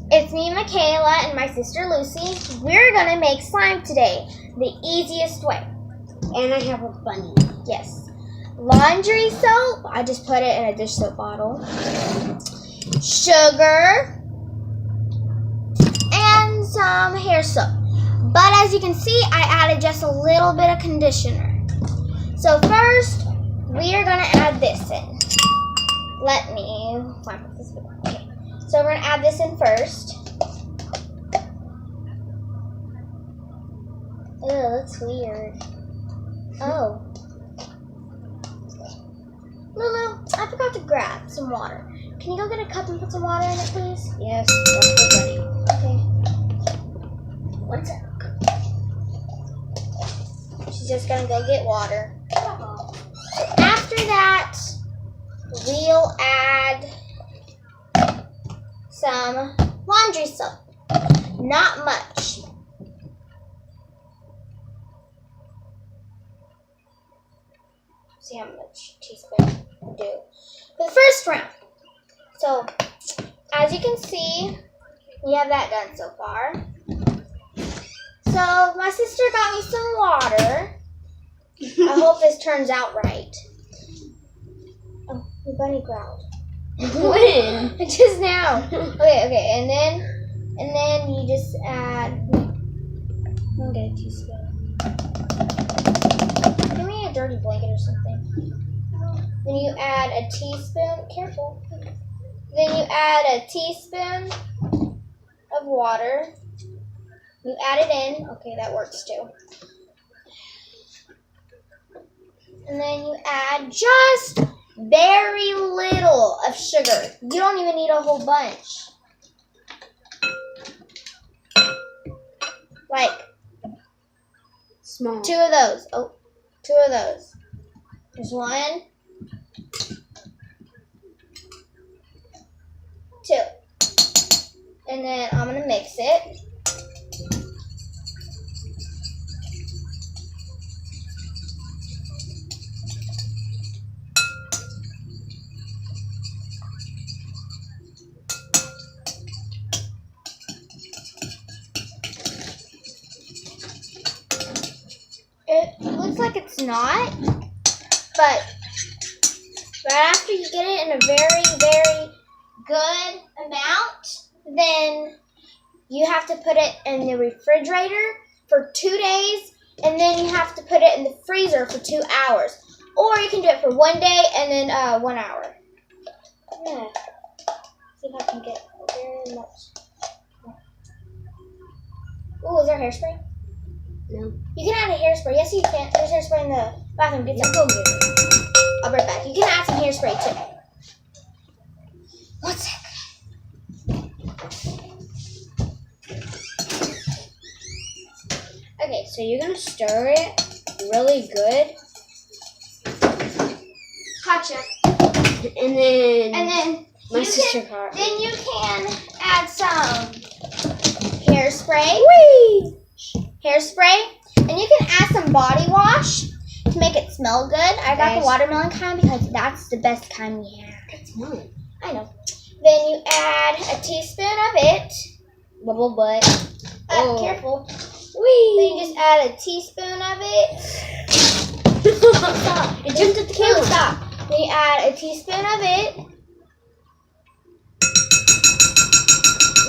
It's me, Michaela, and my sister Lucy. We're gonna make slime today, the easiest way. And I have a bunny. Yes. Laundry soap. I just put it in a dish soap bottle. Sugar. And some hair soap. But as you can see, I added just a little bit of conditioner. So first, we are gonna add this in. Let me put this in. Okay. So we're gonna add this in first. Ew, that's weird. Oh. Lulu, I forgot to grab some water. Can you go get a cup and put some water in it, please? Yes, that's ready. Okay. One sec. She's just gonna go get water. After that, we'll add some laundry soap. Not much. See how much teaspoon will do for the first round. So, as you can see, we have that done so far. So, my sister got me some water. I hope this turns out right. Oh, the bunny growled. When? Just now. Okay, and then you just add. I'll get a teaspoon. Give me a dirty blanket or something. Then you add a teaspoon. Careful. Then you add a teaspoon of water. You add it in. Okay, that works too. And then you add just very little of sugar. You don't even need a whole bunch. Like Small. 2 of those. Oh, 2 of those. There's 1, 2. And then I'm going to mix it. It looks like it's not, but right after you get it in a very, very good amount, then you have to put it in the refrigerator for 2 days, and then you have to put it in the freezer for 2 hours. Or you can do it for 1 day and then 1 hour. Yeah. See if I can get very much. Oh, is there hairspray? No. You can add a hairspray. Yes, you can. There's hairspray in the bathroom. Get some. Go get it. I'll be right back. You can add some hairspray too. 1 sec. Okay, so you're gonna stir it really good. Gotcha. And then My my sister can, then you can add some hairspray. Whee! Hairspray. And you can add some body wash to make it smell good. I got the watermelon kind because that's the best kind we have. That's mine. I know. Then you add a teaspoon of it. Bubble butt. Careful. Whee! Then you just add a teaspoon of it. Stop. It jumped at the camera. Stop. Then you add a teaspoon of it.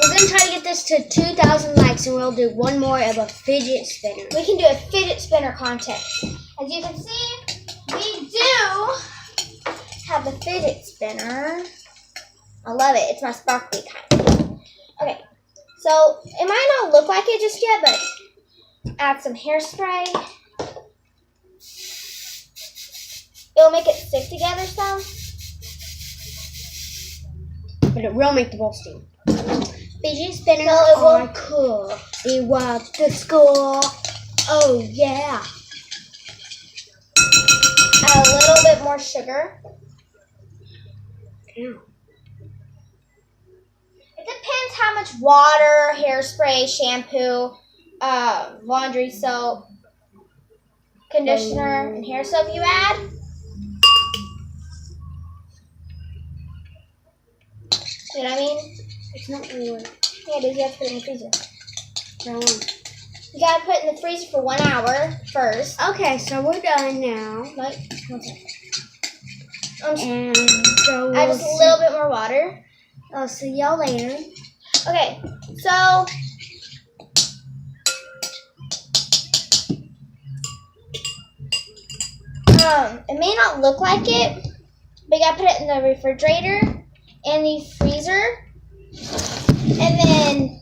We're going to try to get this to 2,000 likes, and we'll do one more of a fidget spinner. We can do a fidget spinner contest. As you can see, we do have the fidget spinner. I love it. It's my sparkly kind. Okay, so it might not look like it just yet, but add some hairspray. It'll make it stick together some. But it will make the ball sting. Fidget spinner. No, it won't. Cool. We want the score. Oh, yeah. Add a little bit more sugar. Ew. It depends how much water, hairspray, shampoo, laundry soap, conditioner, and hair soap you add. You know what I mean? It's not really working. Yeah, it is. You have to put it in the freezer. For how long? You gotta put it in the freezer for 1 hour first. Okay, so we're done now. Like, one second. And so Add we'll just a little bit more water. I'll see y'all later. Okay, so it may not look like it, but you gotta put it in the refrigerator and the freezer, and then